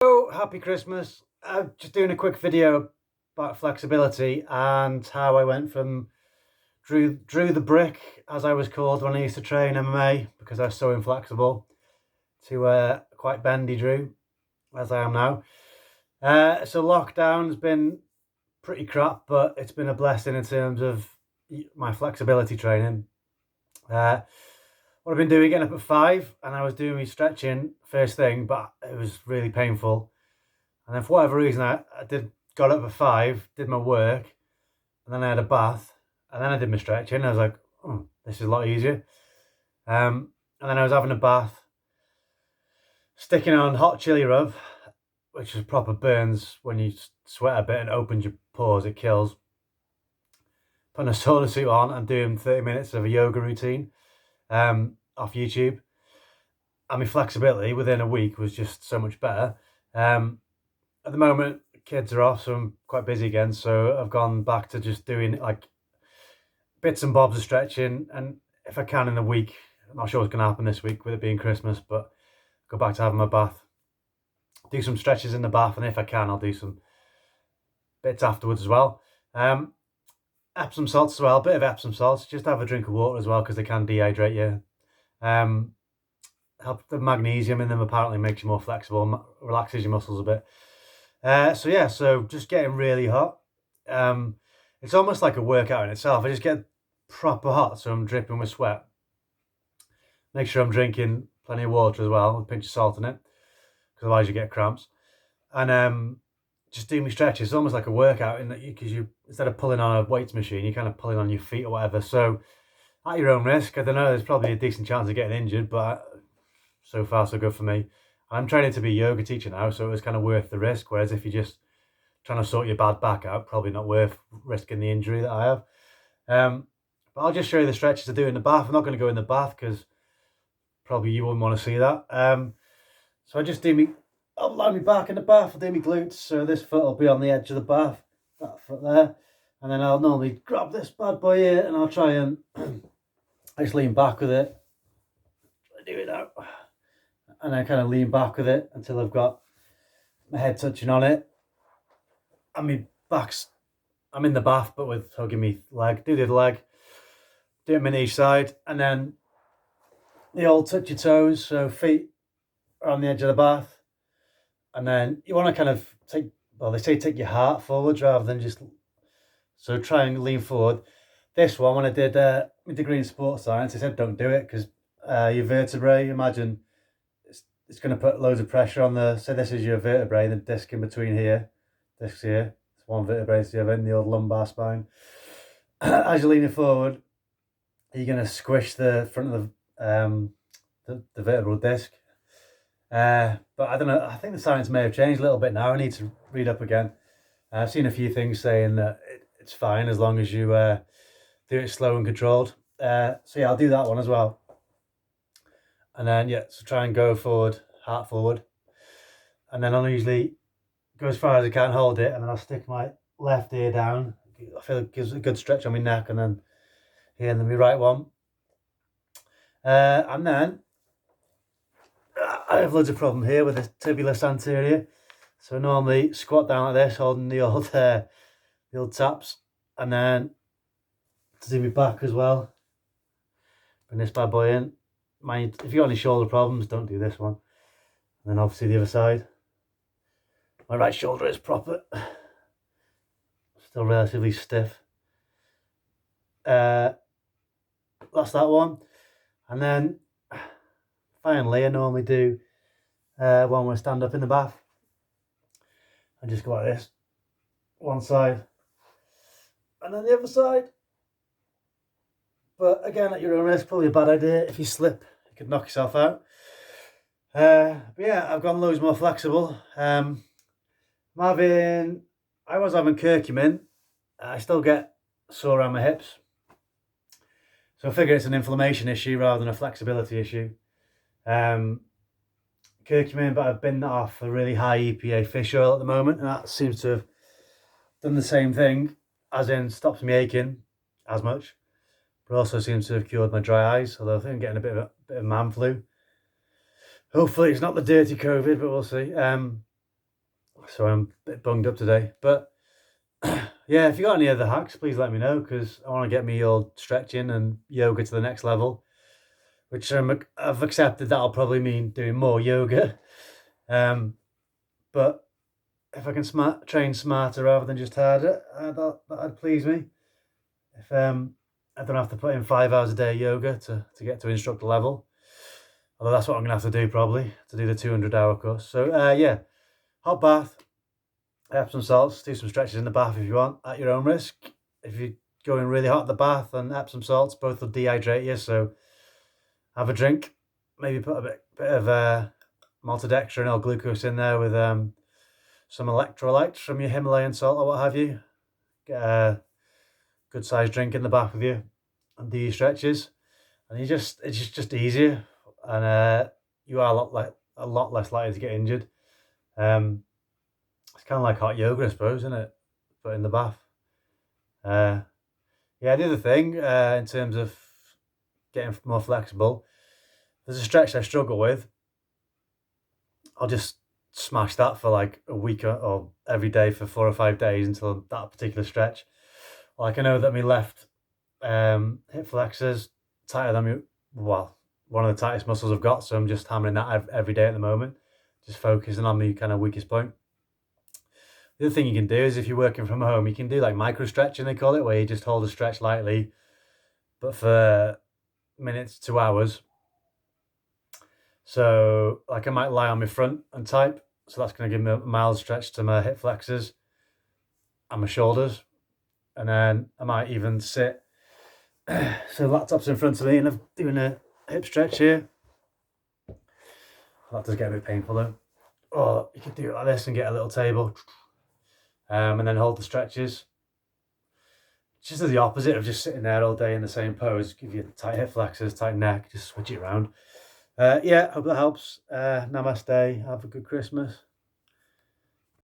So happy Christmas. I'm just doing a quick video about flexibility and how I went from drew the brick, as I was called when I used to train MMA because I was so inflexible, to quite bendy Drew as I am now. So lockdown's been pretty crap, but it's been a blessing in terms of my flexibility training. What I've been doing, getting up at 5, and I was doing my stretching first thing, but it was really painful. And then for whatever reason, I got up at 5, did my work, and then I had a bath, and then I did my stretching. I was like, oh, this is a lot easier. And then I was having a bath, sticking on hot chili rub, which is proper burns when you sweat a bit and opens your pores, it kills. Putting a sauna suit on and doing 30 minutes of a yoga routine off YouTube. And my flexibility within a week was just so much better. At the moment, kids are off, so I'm quite busy again. So I've gone back to just doing like bits and bobs of stretching. And if I can in the week, I'm not sure what's going to happen this week with it being Christmas, but go back to having my bath, do some stretches in the bath. And if I can, I'll do some bits afterwards as well. Epsom salts as well, a bit of Epsom salts. Just have a drink of water as well because they can dehydrate you. Help the magnesium in them apparently makes you more flexible, relaxes your muscles a bit. So just getting really hot. It's almost like a workout in itself. I just get proper hot, so I'm dripping with sweat. Make sure I'm drinking plenty of water as well, with a pinch of salt in it, because otherwise you get cramps. And just doing my stretches. It's almost like a workout in that because you instead of pulling on a weights machine, you're kind of pulling on your feet or whatever. So at your own risk. I don't know. There's probably a decent chance of getting injured, but so far so good for me. I'm training to be a yoga teacher now, so it was kind of worth the risk. Whereas if you're just trying to sort your bad back out, probably not worth risking the injury that I have. But I'll just show you the stretches to do in the bath. I'm not going to go in the bath because probably you wouldn't want to see that. So I just I'll lie me back in the bath, I'll do my glutes. So this foot will be on the edge of the bath, that foot there. And then I'll normally grab this bad boy here and I'll try and I just lean back with it. I do it now. And I kind of lean back with it until I've got my head touching on it. And my I'm in the bath, but with hugging me leg. Do the other leg. Do them in each side. And then the old touch your toes. So feet are on the edge of the bath. And then you want to kind of they say take your heart forwards rather than just, so try and lean forward. This one, when I did my degree in sports science, they said don't do it because your vertebrae, imagine, it's going to put loads of pressure on so this is your vertebrae, the disc in between here, disc here, it's one vertebrae to the other in the old lumbar spine. As you're leaning forward, you're going to squish the front of the vertebral disc. But I don't know, I think the science may have changed a little bit now. I need to read up again. I've seen a few things saying that it's fine as long as you do it slow and controlled. So yeah, I'll do that one as well. And then, so try and go forward, heart forward. And then I'll usually go as far as I can, hold it, and then I'll stick my left ear down. I feel it gives a good stretch on my neck, and then here, and then my right one. And then I have loads of problem here with the tibialis anterior. So I normally squat down like this, holding the old taps, and then to do my back as well. Bring this bad boy in. Mind, if you got any shoulder problems, don't do this one. And then obviously the other side. My right shoulder is proper, still relatively stiff. That's that one. And then finally, I normally do one where I stand up in the bath and just go like this, one side and then the other side. But again, at your own risk, probably a bad idea. If you slip, you could knock yourself out. But yeah, I've gone loads more flexible. I was having curcumin. I still get sore around my hips. So I figure it's an inflammation issue rather than a flexibility issue. Curcumin, but I've been off a really high EPA fish oil at the moment, and that seems to have done the same thing, as in stops me aching as much. But also seems to have cured my dry eyes, although I think I'm getting a bit of man flu. Hopefully it's not the dirty COVID, but we'll see. So I'm a bit bunged up today. But yeah, if you got any other hacks, please let me know because I want to get me all stretching and yoga to the next level, which I've accepted that'll probably mean doing more yoga. Um, but if I can train smarter rather than just harder, that'd please me. If I don't have to put in 5 hours a day of yoga to get to instructor level, although that's what I'm gonna have to do probably to do the 200-hour course. So yeah, hot bath, Epsom salts, do some stretches in the bath if you want at your own risk. If you're going really hot in the bath, and Epsom salts both will dehydrate you, so have a drink. Maybe put a bit of maltodextrin or glucose in there with some electrolytes from your Himalayan salt or what have you. Get a good sized drink in the bath with you and do your stretches. And it's just easier, and you are a lot less likely to get injured. Um, it's kind of like hot yoga, I suppose, isn't it? But in the bath. Uh, yeah, the other thing in terms of getting more flexible, there's a stretch I struggle with. I'll just smash that for like a week or every day for 4 or 5 days until that particular stretch. Like I know that my left hip flexors tighter than me. Well, one of the tightest muscles I've got, so I'm just hammering that every day at the moment, just focusing on my kind of weakest point. The other thing you can do is if you're working from home, you can do like micro stretching, they call it, where you just hold a stretch lightly, but for minutes to hours. So like I might lie on my front and type, so that's going to give me a mild stretch to my hip flexors and my shoulders, and then I might even sit. So laptop's in front of me and I'm doing a hip stretch here. That does get a bit painful though. Or you could do it like this and get a little table, and then hold the stretches. Just as the opposite of just sitting there all day in the same pose. Give you tight hip flexors, tight neck, just switch it around. Yeah, hope that helps. Namaste. Have a good Christmas.